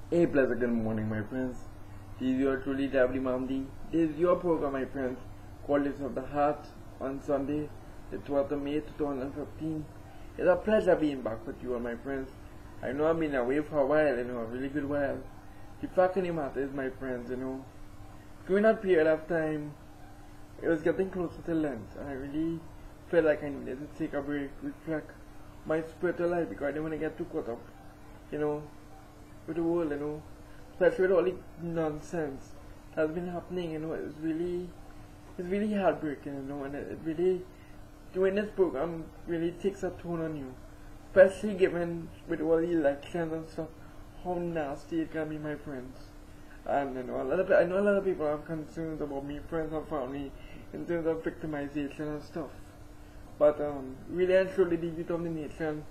A pleasant good morning, my friends. This is your truly Davli Mamdi. This is your program, my friends, Qualities of the Heart on Sunday, the 12th of May 2015. It's a pleasure being back with you all, my friends. I know I've been away for a while, a really good while. The fact of the matter is, my friends, during that period of time, it was getting closer to Lent, and I really felt like I needed to take a break, reflect my spiritual life, because I didn't want to get too caught up, with the world, especially with all the nonsense that's been happening, it's really heartbreaking, and it really, doing this program really takes a toll on you, especially given with all the elections and stuff, how nasty it can be, my friends. And I know a lot of people have concerns about me, friends and family, in terms of victimization and stuff. But really and truly, the youth of the nation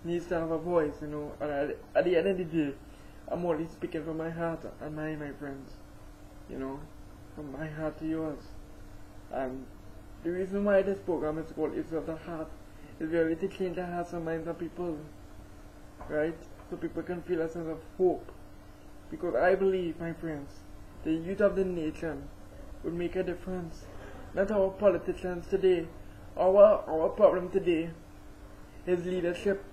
needs to have a voice, and at the end of the day, I'm only speaking from my heart and mind, my friends. From my heart to yours. And the reason why this program is called Issues of the Heart is really to change the hearts and minds of people, right? So people can feel a sense of hope. Because I believe, my friends, the youth of the nation would make a difference. Not our politicians today. Our problem today is leadership.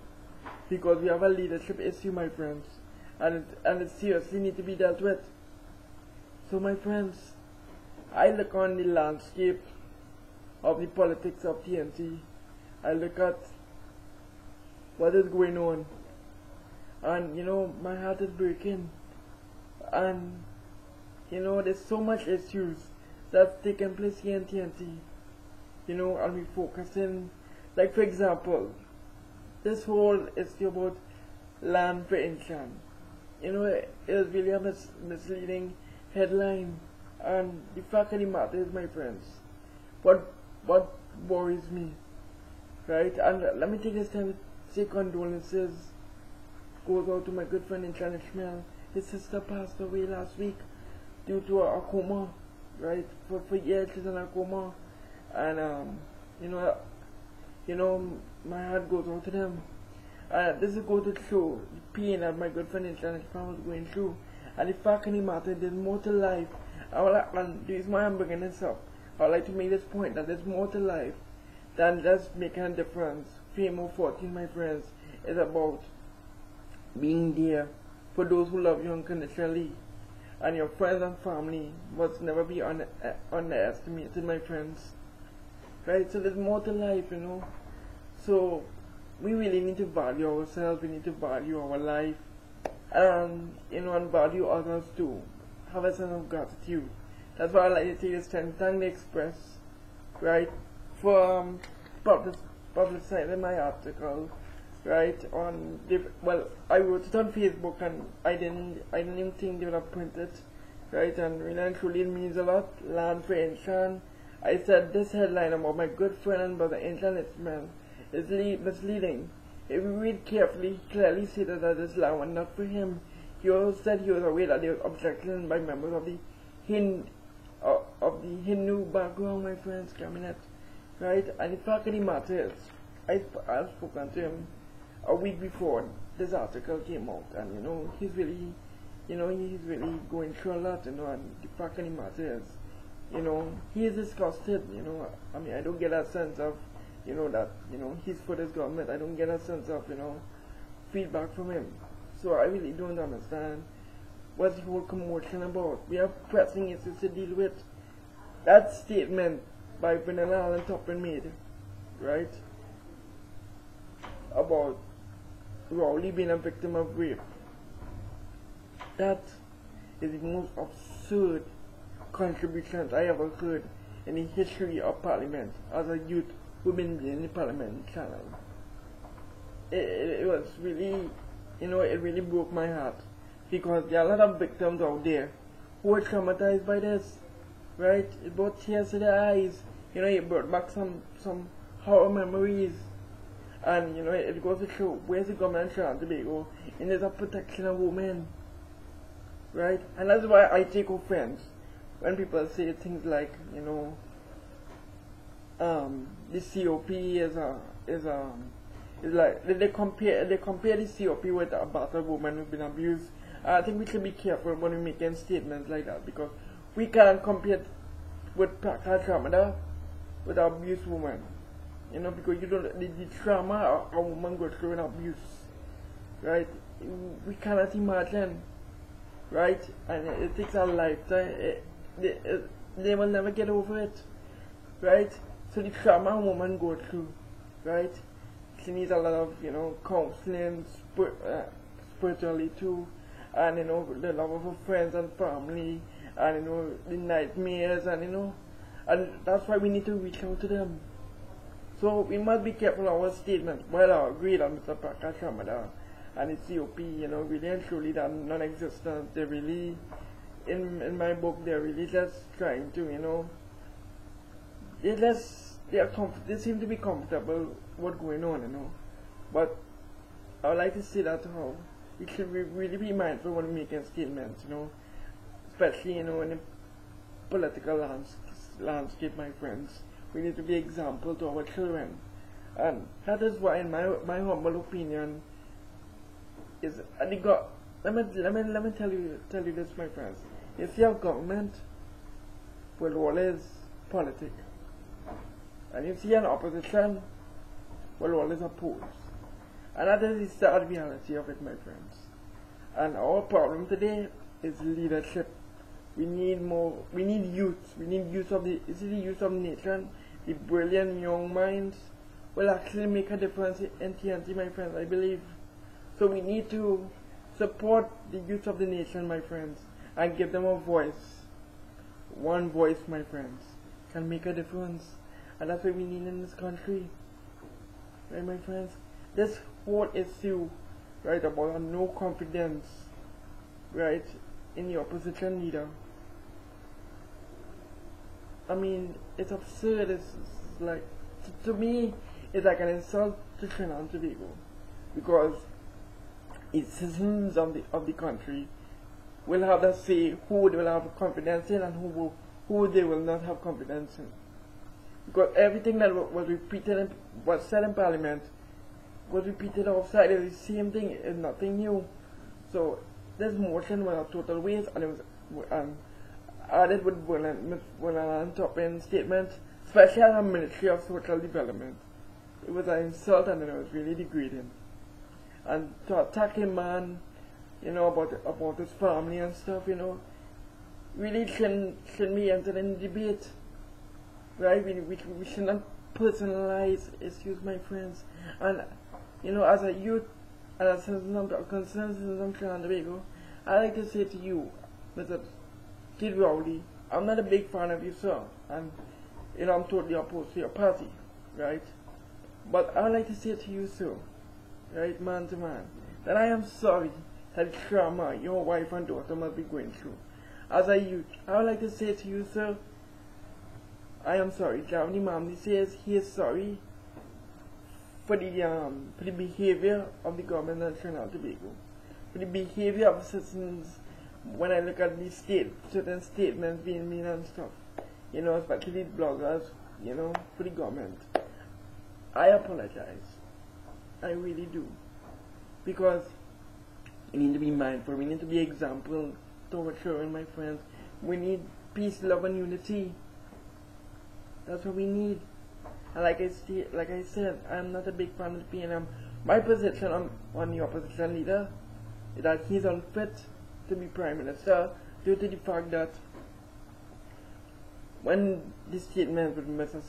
Because we have a leadership issue, my friends. And it seriously needs to be dealt with. So, my friends, I look on the landscape of the politics of TNT. I look at what is going on. And, my heart is breaking. And, there's so much issues that's taking place here in TNT. And we focusing, like for example, this whole issue about land for Inchan. It is really a misleading headline. And the fact of the matter is, my friends, what worries me, right? And let me take this time to say condolences goes out to my good friend Inchan Ishmael. His sister passed away last week due to a coma, right? For years she's in a coma. And my heart goes out to them. This is going to show the pain that my good friend Inchan Ishmael was going through. And the fact of the matter, there's more to life. And the reason why I'm bringing this up, I would like to make this point that there's more to life than just making a difference. Fame or fortune, my friends, is about being there for those who love you unconditionally. And your friends and family must never be underestimated, my friends. Right? So there's more to life, So we really need to value ourselves, we need to value our life, and value others too. Have a sense of gratitude. That's why I like to take this time to thank the Express, right, for publicizing my article, right, I wrote it on Facebook, and I didn't even think they would have printed, right, and really and truly it means a lot. Land for Inchan. I said this headline about my good friend and brother Inchan Ishmael is misleading. If you read carefully, he clearly stated that this land was not for him. He also said he was aware that there was objection by members of the Hindu background, my friends, cabinet, right? And the fact of the matter is, I've spoken to him a week before this article came out, and he's really going through a lot, and the fact of the matter is, he is disgusted, I don't get a sense of, that, he's for this government. I don't get a sense of, feedback from him. So I really don't understand what's the whole commotion about. We have pressing issues to deal with. That statement by Vanilla Allen Toppin made, right, about Rowley being a victim of rape, that is the most absurd contributions I ever heard in the history of Parliament as a youth who've been in the Parliament channel. It was really, it really broke my heart, because there are a lot of victims out there who are traumatized by this, right? It brought tears to their eyes, it brought back some horror memories, and it goes to show where's the government of Trinidad and Tobago in the protection of women, right? And that's why I take offense when people say things like, the COP is like they compare the COP with a battered woman who's been abused I think we should be careful when we make statements like that, because we can't compare with Prakash Ramada with an abused woman. You know, because you don't, the trauma a woman goes through in abuse, right? We cannot imagine, right? And it takes a lifetime. They will never get over it, right? So the trauma a woman goes through, right? She needs a lot of, you know, counseling, spiritually too, and, you know, the love of her friends and family, and, you know, the nightmares, and, you know, and that's why we need to reach out to them. So we must be careful of our statements. Well, I agree that Mr. Prakash Ramada and his COP, you know, really and truly they're non-existent. They really, in my book, they're really just trying to, you know, they seem to be comfortable what's going on, you know. But I would like to say that how we should really be mindful when making statements, you know, especially, you know, in the political landscape, my friends. We need to be example to our children, and that is why, in my humble opinion, is let me tell you this, my friends. You see, our government will always politics, and you see an opposition will always oppose, and that is the sad reality of it, my friends. And our problem today is leadership. We need youth. We need youth of the youth of the nation. The brilliant young minds will actually make a difference in TNT, my friends, I believe. So we need to support the youth of the nation, my friends, and give them a voice. One voice, my friends, can make a difference. And that's what we need in this country. Right, my friends? This whole issue, right, about no confidence, right, in the opposition leader. I mean, it's absurd. It's like, to me, it's like an insult to Trinidad and Tobago, because its citizens of the country will have to say who they will have confidence in and who they will not have confidence in. Because everything that was repeated was said in Parliament was repeated outside. It's the same thing. It's nothing new. So this motion was a total waste, and it was added with Bulan Topin statement, especially as a Ministry of Social Development. It was an insult, and it was really degrading. And to attack him, man, you know, about his family and stuff, you know, really shouldn't be entered in debate, right? We should not personalize issues, my friends. And, you know, as a youth and as a concerned citizen of Trinidad and Tobago, I like to say to you, Mr. Kid Rowley, I'm not a big fan of you, sir, and, you know, I'm totally opposed to your party, right? But I would like to say to you, sir, right, man to man, that I am sorry that trauma your wife and daughter must be going through. As a youth, I would like to say to you, sir, I am sorry. Javni Mamdi says he is sorry for the behavior of the government of Trinidad and Tobago, for the behavior of citizens. When I look at these certain statements being made and stuff, you know, especially bloggers, you know, for the government, I apologize. I really do. Because we need to be mindful. We need to be example to our children, my friends. We need peace, love, and unity. That's what we need. And like I said, I'm not a big fan of the PNM. My position on the opposition leader is that he's unfit to be Prime Minister due to the fact that when the statement with Mr.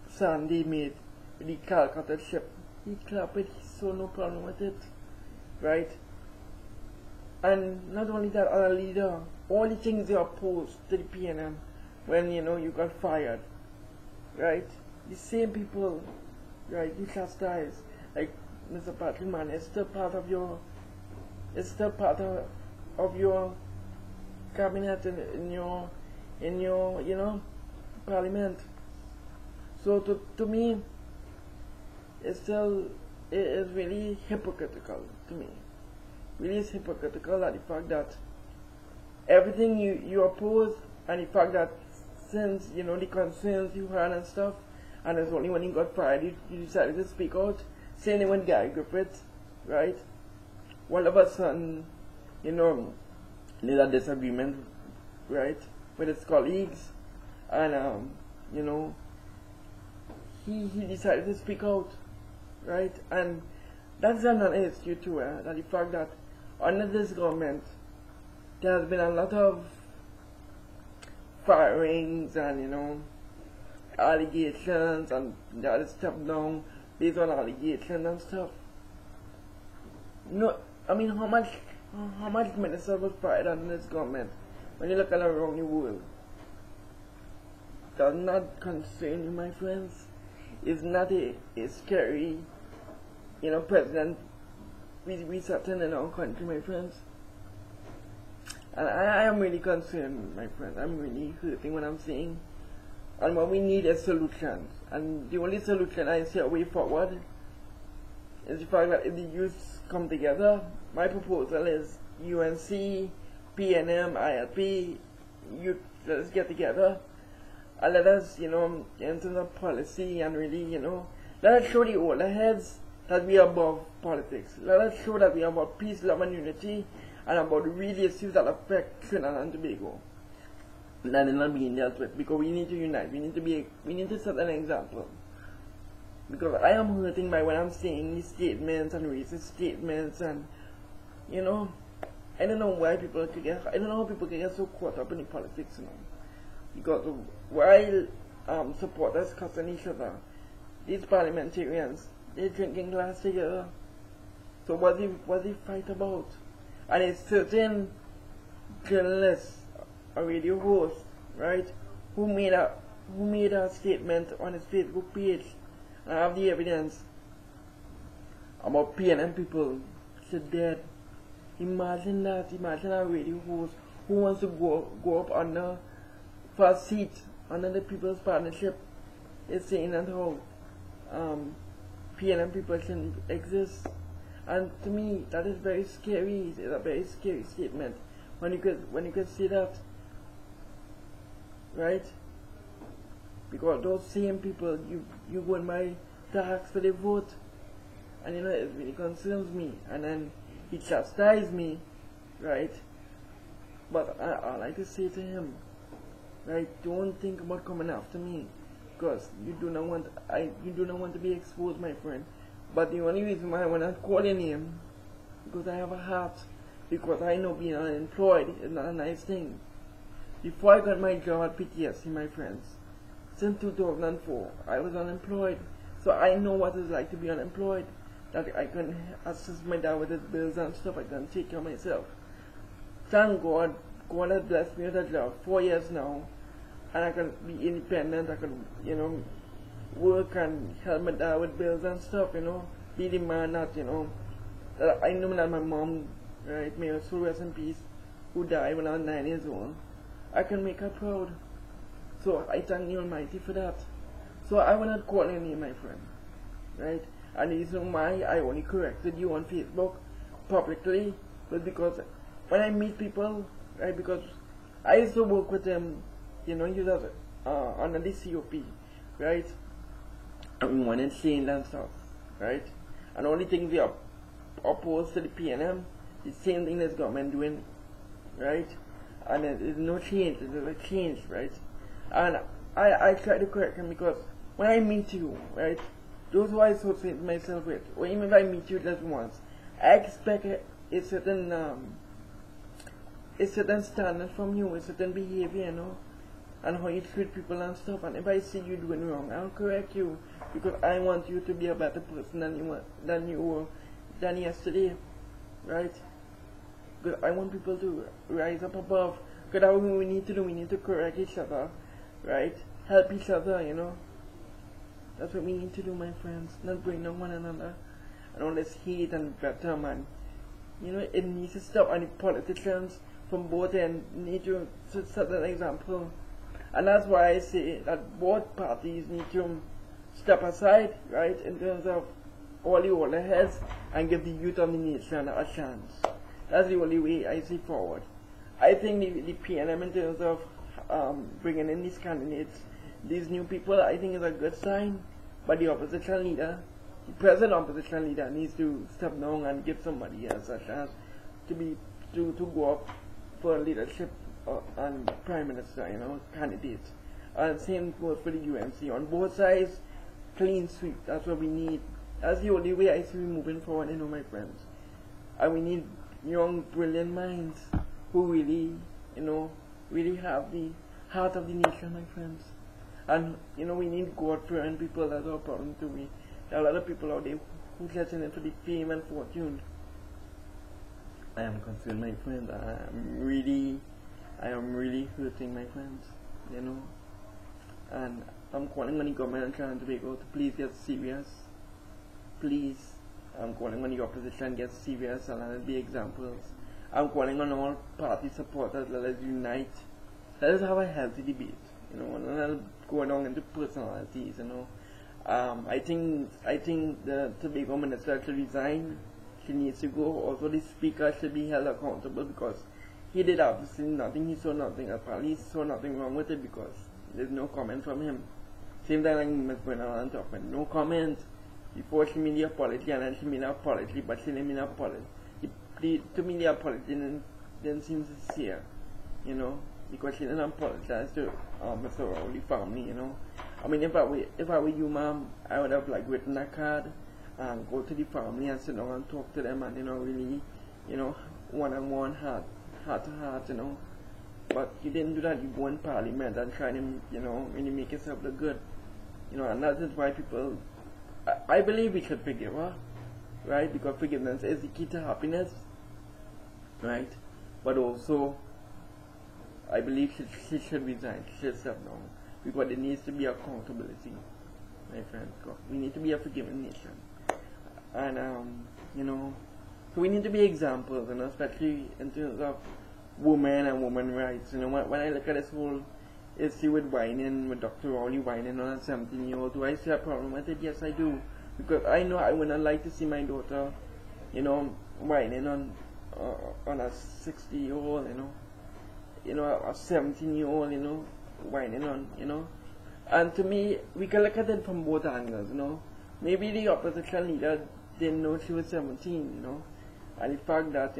Sandy made with the Calcutta ship, he clapped it, he saw no problem with it, right? And not only that, other leader, all the things they opposed to the PNM when, you know, you got fired, right? The same people, right, you chastise, like Mr. Patrick Mann, it's still part of your cabinet in your you know, parliament. So to me, it is really hypocritical to me. Really is hypocritical at the fact that everything you oppose, and the fact that since, you know, the concerns you had and stuff, and it's only when you got fired you decided to speak out, saying when Gary Griffith, right? All of a sudden, you know, there's a disagreement, right, with his colleagues, and you know, he decided to speak out, right, and that's another issue too, that the fact that under this government there has been a lot of firings and, you know, allegations, and that is stepped down based on allegations and stuff. No, I mean, how much ministers was fired under this government? When you look at around the world, does not concern you, my friends. It's not a scary, you know, president we certain in our country, my friends. And I am really concerned, my friend. I'm really hurting what I'm seeing. And what we need is solutions. And the only solution I see a way forward is the fact that if the youth come together, my proposal is UNC, PNM, ILP, youth, let us get together and let us, you know, in terms of policy and really, you know, let us show the older heads that we are above politics. Let us show that we are about peace, love and unity, and about the real issues that affect Trinidad and Tobago. That is not being dealt with, because we need to unite. We need to set an example. Because I am hurting by when I'm seeing these statements and racist statements, and, you know, I don't know why people can get, I don't know how people can get so caught up in the politics, you know. Because while supporters cussing each other, these parliamentarians, they're drinking glass together. So what's the fight about? And it's certain journalists, a radio host, right, who made a statement on his Facebook page, and I have the evidence, about PNM people said dead. Imagine that. Imagine a radio host who wants to go up under for a seat under the People's Partnership is saying that how PNM people shouldn't exist. And to me, that is very scary. It's a very scary statement when you could say that, right? Because those same people you go and buy to ask for the vote, and you know, it really concerns me. And then he chastised me, right? But I like to say to him, right, don't think about coming after me, because you do not want to be exposed, my friend. But the only reason why I want to call your name, because I have a heart, because I know being unemployed is not a nice thing. Before I got my job at PTSD, my friends, since 2004, I was unemployed. So I know what it's like to be unemployed. That I can assist my dad with his bills and stuff. I can take care of myself. Thank God, God has blessed me with a job 4 years now, and I can be independent. I can, you know, work and help my dad with bills and stuff, you know, be the man that, you know, that I know that my mom, right, may her soul rest in peace, who died when I was 9 years old, I can make her proud. So I thank the Almighty for that. So I will not call your name, my friend, right? And the reason why I only corrected you on Facebook publicly was because when I meet people, right, because I used to work with them, you know, he was under the COP, right? And we wanted change and stuff, right? And the only thing we are opposed to the PNM, the same thing this government doing, right? And there's no change, there's a change, right? And I try to correct him, because when I meet you, right, those who I associate myself with, or even if I meet you just once, I expect a certain standard from you, a certain behavior, you know, and how you treat people and stuff. And if I see you doing wrong, I'll correct you, because I want you to be a better person than you were yesterday, right? Because I want people to rise up above. Because that's what we need to do. We need to correct each other, right? Help each other, you know. That's what we need to do, my friends. Not bring down one another. And all this hate and better, man. You know, it needs to stop. And the politicians from both ends need to set an example. And that's why I say that both parties need to step aside, right, in terms of all the older heads, and give the youth of the nation a chance. That's the only way I see forward. I think the PNM, in terms of bringing in these candidates, these new people, I think is a good sign. But the opposition leader, the present opposition leader, needs to step down and give somebody else a chance to go up for leadership and prime minister, candidate. And same goes for the UNC. On both sides, clean sweep. That's what we need. That's the only way I see we moving forward, my friends. And we need young, brilliant minds who really, really have the heart of the nation, my friends. And, we need God-fearing people. That's our problem too. There are a lot of people out there who just in it for the fame and fortune. I am concerned, my friends. I am really hurting, my friends. And I'm calling on the government and trying to Tobago to please get serious. Please. I'm calling on the opposition, get serious, and let be examples. I'm calling on all party supporters, let us unite. Let us have a healthy debate, and let us go down into personalities, I think the Tobago minister should resign. She needs to go. Also, the speaker should be held accountable because he did absolutely nothing. He saw nothing. Apparently, he saw nothing wrong with it because there's no comment from him. Same time like Ms. Bernal talking, no comment. Before she made the apology, and then she made an apology, but she didn't mean an apology. To me, the apology didn't seem sincere, because she didn't apologize to Mr. Rowley family, I mean, if I were you, ma'am, I would have written a card and go to the family and sit down and talk to them and really, one-on-one, heart to heart, But you didn't do that. You go in Parliament and try to, really make yourself look good, and that is why people. I believe we should forgive her, right? Because forgiveness is the key to happiness, right? But also, I believe she should resign. She should step down because there needs to be accountability, my friends. We need to be a forgiving nation, and so we need to be examples, especially in terms of women and women rights. When I look at this whole issue with whining, with Dr. Rowley whining on a 17-year-old, do I see a problem with it? Yes, I do. Because I know I wouldn't like to see my daughter, whining on a 60-year-old, a 17-year-old, whining on, And to me, we can look at it from both angles, Maybe the opposition leader didn't know she was 17, And the fact that,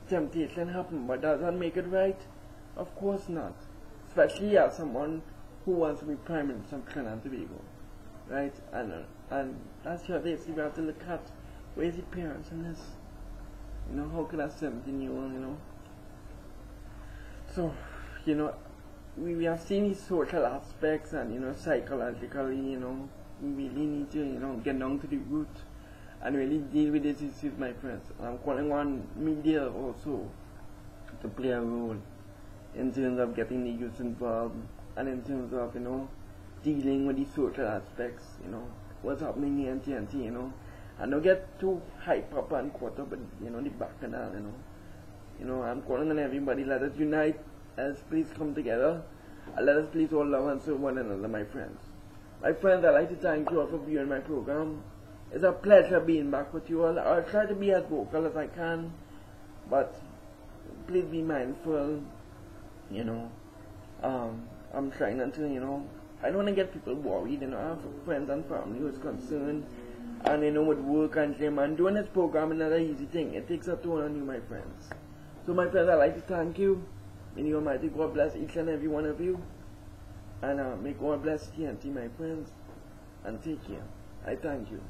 temptation happened, but does that make it right? Of course not. Especially as someone who wants to be Prime Minister of Trinidad and Tobago, right? And that's your base. You have to look at where's the parents in this. How could a 17-year-old, So, we have seen these social aspects and psychologically, we really need to get down to the root and really deal with these issues, my friends. I'm calling on media also to play a role in terms of getting the youth involved and in terms of, dealing with the social aspects, what's happening in TNT, and don't get too hyped up and caught up in, the bacchanal, I'm calling on everybody, let us unite, let us please come together, and let us please all love and serve one another, my friends. My friends, I'd like to thank you all for viewing my program. It's a pleasure being back with you all. I'll try to be as vocal as I can, but please be mindful, I'm trying not to, I don't want to get people worried, I have friends and family who's concerned, and with work and gym, and doing this program is not an easy thing. It takes a toll on you, my friends. So my friends, I'd like to thank you. May the Almighty God bless each and every one of you, and may God bless TNT, my friends, and take care. I thank you.